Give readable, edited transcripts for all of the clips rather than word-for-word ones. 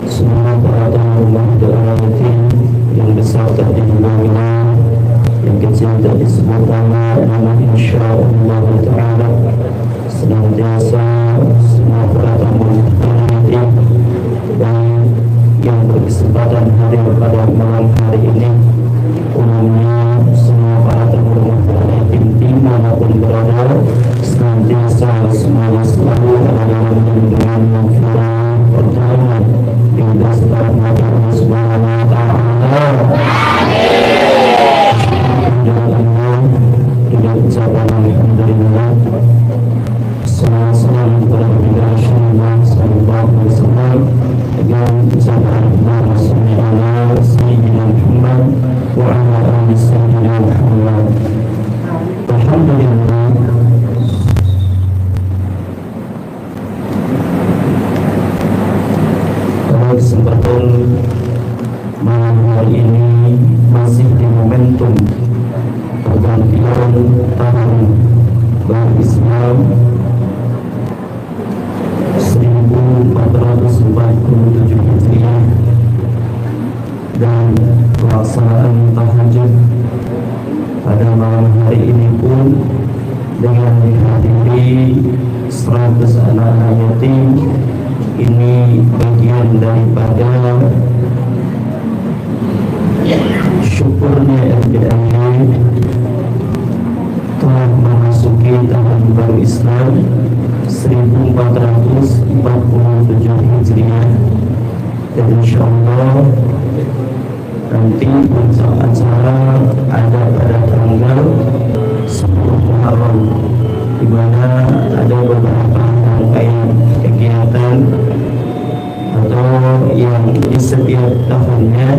Semua peradaban umat berarti yang besar tadi juga tahun baru Islam 1447 Hijriah, dan pelaksanaan tahajud pada malam hari ini pun dengan dihadiri 100 anak-anak yatim. Ini bagian daripada syukurnya RDAY telah memasuki tahun baru Islam 1447 Hijriah, dan insyaallah nanti puncak acara ada pada tanggal 10 Muharram, di mana ada beberapa rangkaian kegiatan atau yang di setiap tahunnya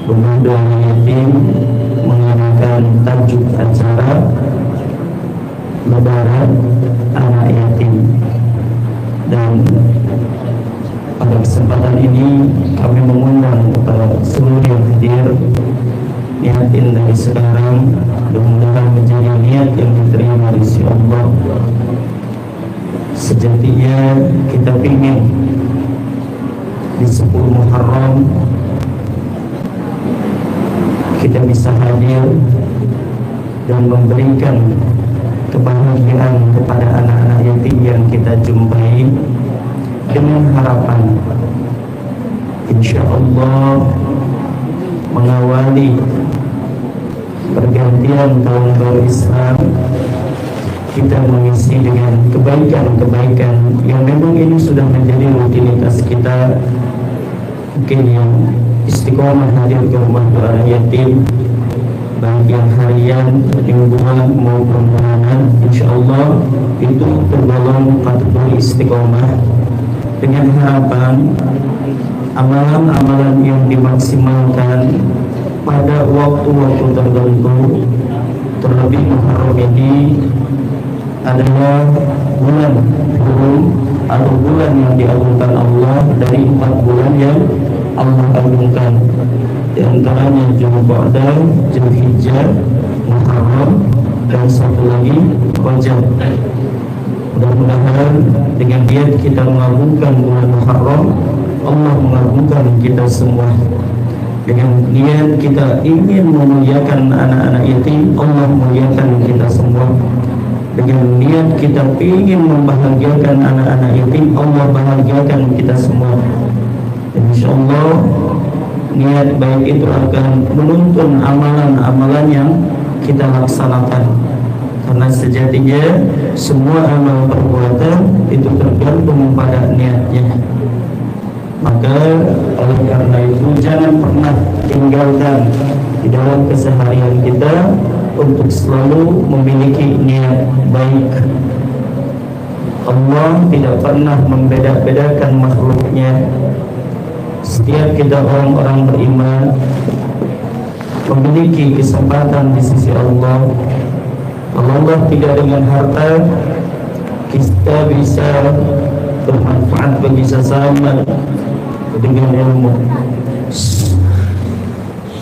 Rumah Doa Yatim mengadakan tajuk acara Lebaran Anak Yatim. Dan pada kesempatan ini kami mengundang kepada seluruh yang hadir, niatin dari sekarang mudah-mudahan menjadi niat yang diterima di sisi Allah. Sejatinya kita ingin di 10 Muharram kita bisa hadir dan memberikan kebahagiaan kepada anak-anak yatim yang kita jumpai, dengan harapan insya Allah mengawali pergantian tahun baru Islam, kita mengisi dengan kebaikan-kebaikan yang memang ini sudah menjadi rutinitas kita. Mungkin yang istiqomah hadir ke rumah doa yatim, baik yang harian, mingguan maupun bulanan, insya Allah itu tergolong kategori istiqomah, dengan harapan amalan-amalan yang dimaksimalkan pada waktu-waktu tertentu. Terlebih Muharram ini adalah bulan hurum atau bulan yang diagungkan Allah dari 4 bulan yang Allah agungkan, di antaranya Dzulqa'dah, Dzulhijjah, Muharram, dan satu lagi Rajab. Mudah-mudahan dengan niat kita mengagungkan bulan Muharram, Allah mengagungkan kita semua. Dengan niat kita ingin memuliakan anak-anak yatim, Allah memuliakan kita semua. Dengan niat kita ingin membahagiakan anak-anak yatim, Allah bahagiakan kita semua. InsyaAllah niat baik itu akan menuntun amalan-amalan yang kita laksanakan, karena sejatinya semua amal perbuatan itu tergantung pada niatnya. Maka oleh karena itu jangan pernah tinggalkan di dalam keseharian kita untuk selalu memiliki niat baik. Allah tidak pernah membeda-bedakan makhluknya. Setiap kita orang-orang beriman memiliki kesempatan di sisi Allah. Kalau Allah tidak dengan harta, kita bisa bermanfaat bagi sesama dengan ilmu.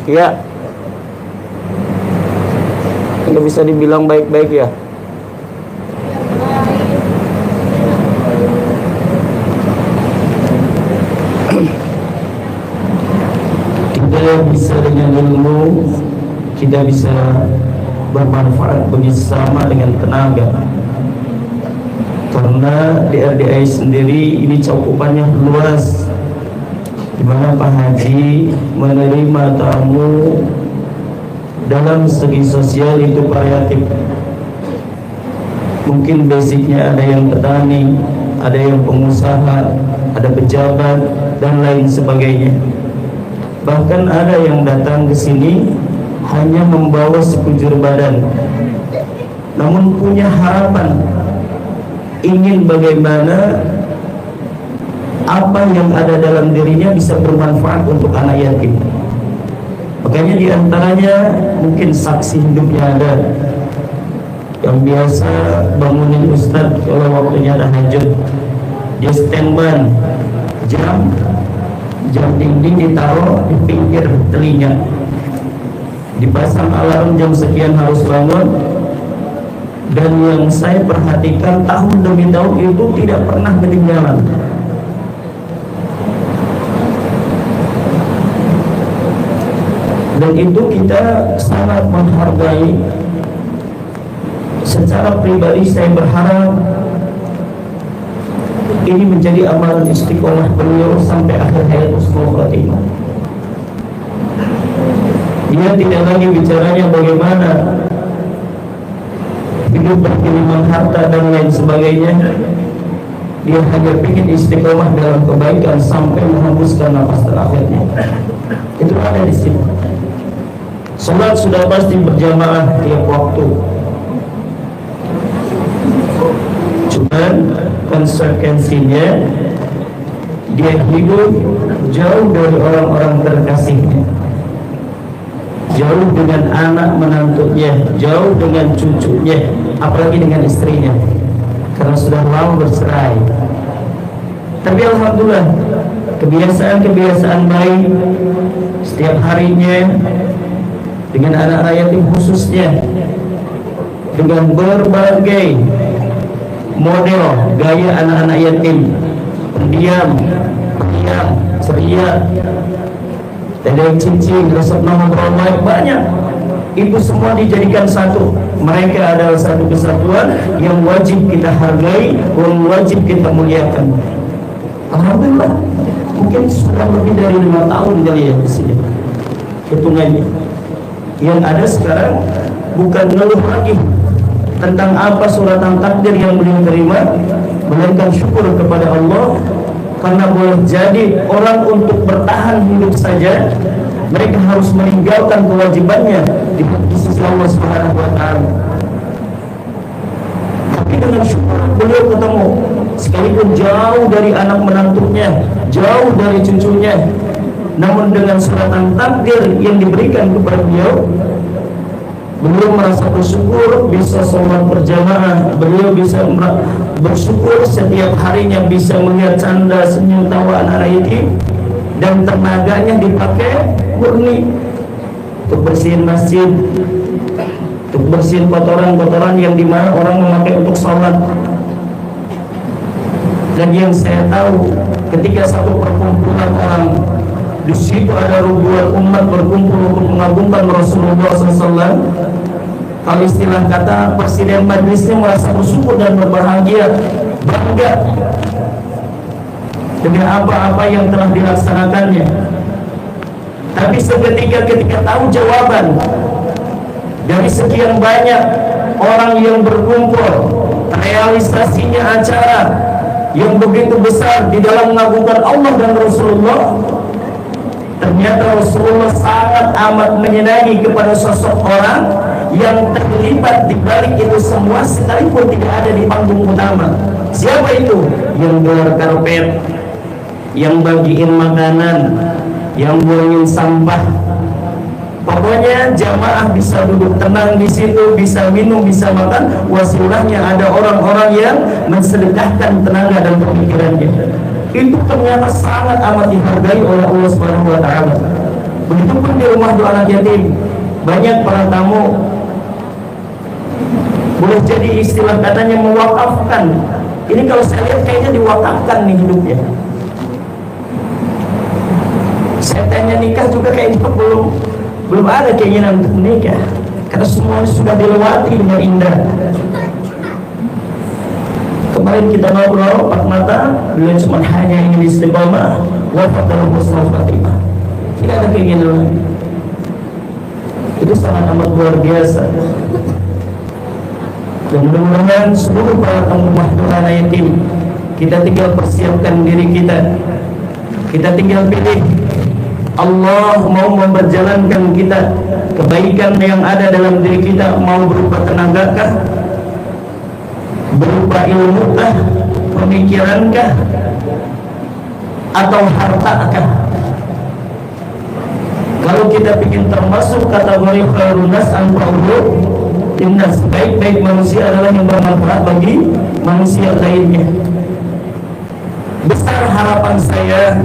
Ya, nggak bisa dibilang baik-baik ya. Kita bisa dengan ilmu, kita bisa bermanfaat bagi sesama dengan tenaga. Karena di RDAY sendiri ini cakupannya luas, di mana Pak Haji menerima tamu dalam segi sosial itu variatif. Mungkin basicnya ada yang petani, ada yang pengusaha, ada pejabat, dan lain sebagainya. Bahkan ada yang datang ke sini hanya membawa sekujur badan, namun punya harapan ingin bagaimana apa yang ada dalam dirinya bisa bermanfaat untuk anak yatim. Makanya diantaranya mungkin saksi hidupnya ada yang biasa bangunin Ustadz kalau waktunya ada hajat, dia standby jam dinding ditaruh di pinggir telinga, dipasang alarm jam sekian harus bangun, dan yang saya perhatikan tahun demi tahun itu tidak pernah ketinggalan. Dan itu kita sangat menghargai. Secara pribadi saya berharap ini menjadi amalan istiqomah beliau sampai akhir hayat husnul khotimah. Dia tidak lagi bicaranya bagaimana hidup berkelimpahan harta dan lain sebagainya. Dia hanya ingin istiqomah dalam kebaikan sampai menghembuskan nafas terakhirnya. Itu ada di sini. Salat sudah pasti berjamaah tiap waktu. Cuman konsekuensinya dia hidup jauh dari orang-orang terkasihnya, jauh dengan anak menantunya, jauh dengan cucunya, apalagi dengan istrinya, karena sudah lama bercerai. Tapi alhamdulillah, kebiasaan-kebiasaan baik setiap harinya dengan anak yatim khususnya, dengan berbagai model gaya anak-anak yatim, pendiam, ceria, ada cincin, resep nama beramai, banyak. Itu semua dijadikan satu. Mereka adalah satu kesatuan yang wajib kita hargai, yang wajib kita muliakan. Alhamdulillah, mungkin sudah lebih dari 5 tahun kali ya di sini hitungannya. Yang ada sekarang bukan ngeluh lagi tentang apa suratan takdir yang beliau terima, melainkan syukur kepada Allah karena boleh jadi orang untuk bertahan hidup saja mereka harus meninggalkan kewajibannya di sisi Allah Subhanahu wa taala. Tapi dengan syukur beliau ketemu, sekalipun jauh dari anak menantunya, jauh dari cucunya, namun dengan suratan takdir yang diberikan kepada beliau, beliau merasa bersyukur bisa sholat berjamaah. Beliau bisa bersyukur setiap harinya bisa melihat canda senyum tawa anak yatim, dan tenaganya dipakai murni untuk bersihin masjid, untuk bersihin kotoran-kotoran yang dimana orang memakai untuk sholat. Dan yang saya tahu, ketika satu perkumpulan orang di situ ada ribuan umat berkumpul untuk mengagungkan Rasulullah SAW, kalau istilah kata presiden majelisnya merasa bersyukur dan berbahagia, bangga dengan apa-apa yang telah dilaksanakannya. Tapi seketika ketika tahu jawaban dari sekian banyak orang yang berkumpul, realisasinya acara yang begitu besar di dalam mengagungkan Allah dan Rasulullah, ternyata Rasulullah sangat amat menyenangi kepada sosok orang yang terlibat di balik itu semua sekalipun tidak ada di panggung utama. Siapa itu? Yang gelar karpet, yang bagiin makanan, yang buangin sampah. Pokoknya jamaah bisa duduk tenang di situ, bisa minum, bisa makan. Wasilahnya ada orang-orang yang mensedekahkan tenaga dan pemikirannya. Itu ternyata sangat amat dihargai oleh Allah Subhanahu wa taala. Begitupun di rumah doa anak yatim, banyak para tamu, boleh jadi istilah katanya mewakafkan. Ini kalau saya lihat kayaknya diwakafkan nih hidupnya. Saya tanya nikah juga kayaknya belum ada keinginan untuk menikah, karena semuanya sudah dilewati dengan indah. Kemarin kita ngobrol empat mata, beliau cuma hanya ingin istiqomah, wafat dalam husnul khotimah. Tidak ada keinginan lagi. Itu sangat amat luar biasa. Dan mudah-mudahan seluruh para tamu rumah doa yatim, kita tinggal persiapkan diri kita. Kita tinggal pilih. Allah mau memperjalankan kita, kebaikan yang ada dalam diri kita mau berupa tenagakah, berupa ilmukah, pemikirankah, atau hartakah? Kalau kita ingin termasuk kategori khairun nas anfa'uhu linnas, baik-baik manusia adalah yang bermanfaat bagi manusia lainnya. Besar harapan saya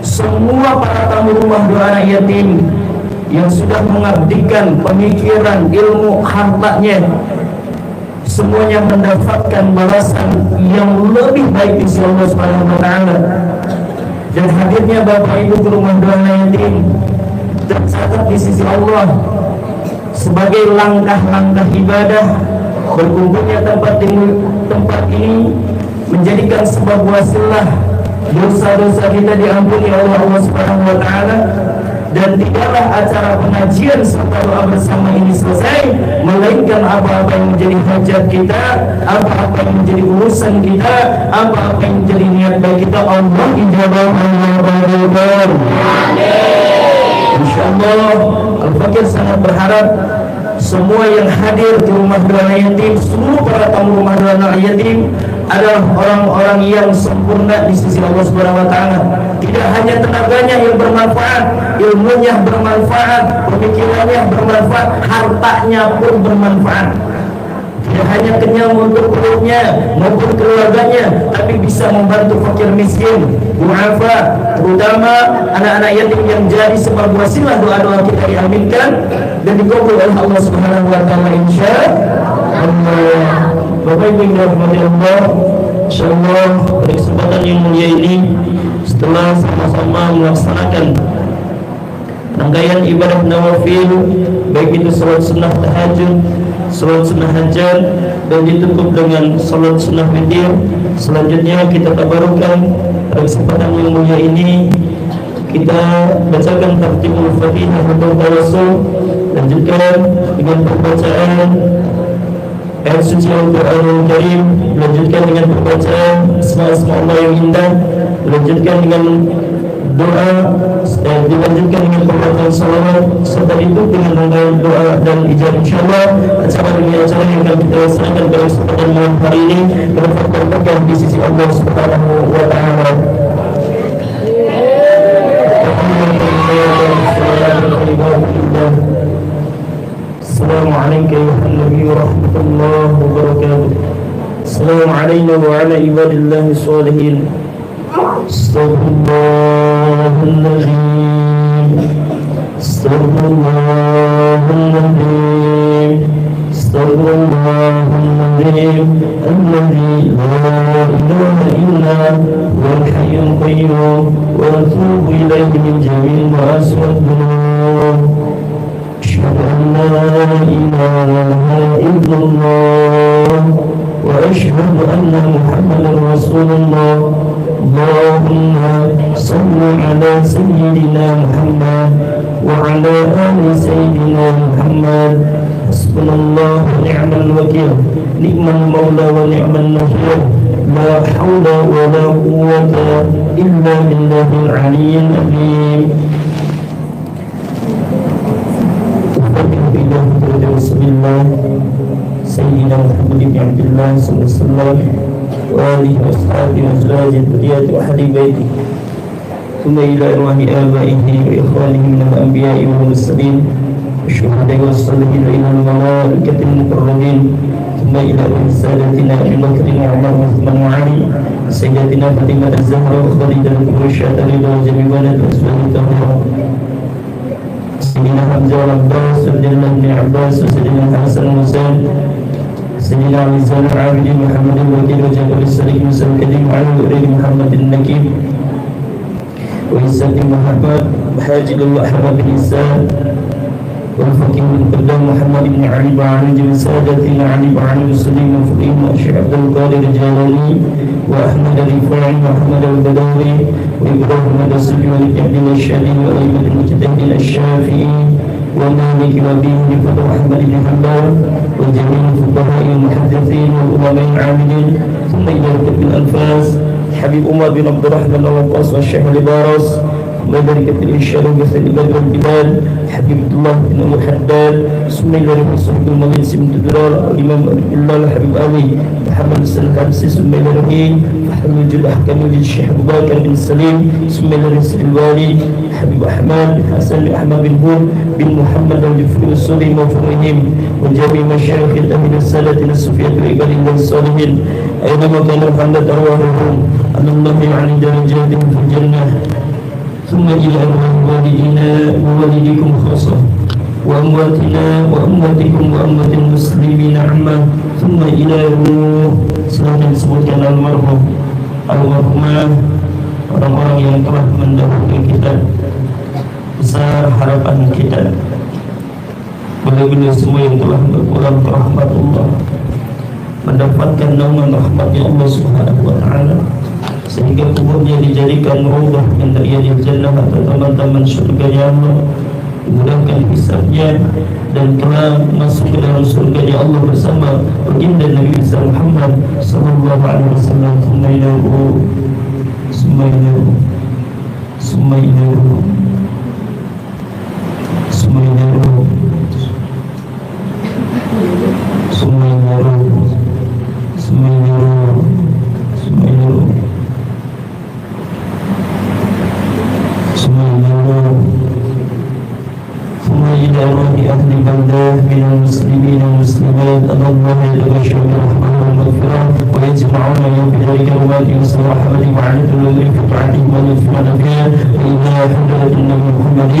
semua para tamu rumah doa anak yatim yang sudah mengabdikan pemikiran, ilmu, hartanya semuanya mendapatkan balasan yang lebih baik di sisi Allah Subhanahu wa taala. Dan hadirnya Bapak Ibu ke rumah doa yatim tercatat di sisi Allah sebagai langkah-langkah ibadah. Berkumpulnya tempat ini menjadikan sebuah wasilah dosa-dosa kita diampuni oleh Allah Subhanahu wa taala. Dan tidaklah acara pengajian serta doa bersama ini selesai, melainkan apa-apa yang menjadi hajat kita, apa-apa yang menjadi urusan kita, apa-apa yang menjadi niat baik kita, Allah ijabah, Allah kabulkan. Insyaallah Al-Fakir sangat berharap semua yang hadir di rumah doa yatim, seluruh para tamu rumah doa yatim adalah orang-orang yang sempurna di sisi Allah Subhanahu wa taala. Tidak hanya tenaganya yang bermanfaat, ilmunya bermanfaat, pemikirannya bermanfaat, hartanya pun bermanfaat. Tidak hanya kenyang untuk perutnya maupun keluarganya, tapi bisa membantu fakir miskin, duafa, terutama anak-anak yatim yang jadi sebab wasilah doa-doa kita diaminkan dan dikabul oleh Allah Subhanahu wa taala insyaallah. Bapak Ibu yang dirahmati Allah, insyaallah pada kesempatan yang mulia ini, setelah sama-sama melaksanakan rangkaian ibadah nawafil, baik itu salat sunnah tahajud, salat sunnah hajat, dan ditutup dengan salat sunnah witir, selanjutnya kita tabarukan pada kesempatan yang mulia ini kita bacakan tartibul Fatihah atau tawassul, lanjutkan dengan pembacaan ayat suci Al-Quranul Karim, dilanjutkan dengan pembacaan asma-asma Allah yang indah, dilanjutkan dengan doa, dilanjutkan dengan pembacaan salawat, serta ditutup dengan rangkaian doa dan ijabah. Insyaallah acara demi acara yang akan kita laksanakan pada kesempatan malam hari ini mendapatkan berkah di sisi Allah Subhanahu wa taala. Assalamualaikum warahmatullahi wabarakatuh. Assalamu alayna wa ala ibadillahi sholihin. Astaghfirullahaladzim, astaghfirullahaladzim, astaghfirullahaladzim, alladzi la ilaha illa huwal hayyul qayyum, wa atubu ilaihi min jami'il ma'asi wad dhunub. أشهد أن لا إله إلا الله وأشهد أن محمدا رسول الله. اللهم صل على سيدنا محمد وعلى آل سيدنا محمد. حسبنا الله ونعم الوكيل، نعم المولى ونعم النصير، لا حول ولا قوة إلا بالله العلي العظيم. Bismillah Sayyidina Muhammad ibn Abdullah sallallahu alaihi wasallam wa alihi wa sahbihi wa azwajihi wa dhurriyyatihi wa ahli baitihi thumma ila arwahi abaihi wa ikhwanihi min al-anbiya'i wal mursalin wasyuhada'i was-salihin wa ila al-malaikati al-muqarrabin thumma ila sadatina Abu Bakr wa Umar wa Uthman wa Ali sayyidatina Fatimah az-Zahra wa Khadidah al-Kubra wa jami' banat aswadihi سيدنا حمزة والعباس وسيدنا ابن عباس وسيدنا الحسن والحسين سيدنا علي زين العابدين محمد الوكيل وجابر السليم موسى الكريم وعلي وليد محمد النكيم وإسحاق محمد وحاجب الله أحمد بن إسحاق والفقيه بن قدام محمد بن علي وعلي بن سادتنا علي وعلي السليم وفقيه الشيخ عبد القادر الجلالي وأحمد الرفاعي وأحمد البدوي وإبراهيم الدسوقي والابن الشافعي وأئمة المجتهدين الشافعي ومالك وأبي حنيفة وأحمد بن حنبل وجميع الفقهاء والمحدثين والأمراء العاملين ثم إلى كتب الأنفاس حبيب عمر بن عبد الرحمن الوقاص والشيخ البارس وذلك الإرشاد ومثل البدر والبلاد حبيب الله بن أبي حداد ثم إلى رفع صحب المغيث بن تدرار الإمام الله الحبيب أبي محمد السلحابسي ثم إلى رفيق فحمد الأحكام للشيخ أبو بكر بن سليم ثم إلى رئيس الوالي حبيب أحمد بن حسن بن أحمد بن هود بن محمد الجفري السوري وفقهم وجميع مشايخ الأهل السادة الصوفية وعباد الله الصالحين أينما كانوا محمد أرواحهم أن الله يعلي درجاتهم في الجنة ثم إلى أرواح والدينا ووالديكم خاصة وأمواتنا وأمواتكم وأموات المسلمين عامة ثم إلى selalu disebutkan almarhumah orang-orang yang telah mendahului kita, besar harapan kita, beliau-beliau semua yang telah berpulang ke rahmat Allah, mendapatkan naungan rahmatnya Allah Subhanahu wa Ta'ala, sehingga kuburnya dijadikan raudhah min riyadil jannah atau taman-taman surganya Allah, dimudahkan hisabnya dan telah masuk ke dalam surganya Allah bersama baginda Nabi Muhammad sallallahu alaihi wasallam. إلى روح أهل بلده من المسلمين والمسلمات أن الله يتبشر برحمه والمغفرة ويجمعون يوم بذلك رمات يسر رحمته وعنة الذي فتعته ونفعنا فيها وإلى حضرة النبي محمد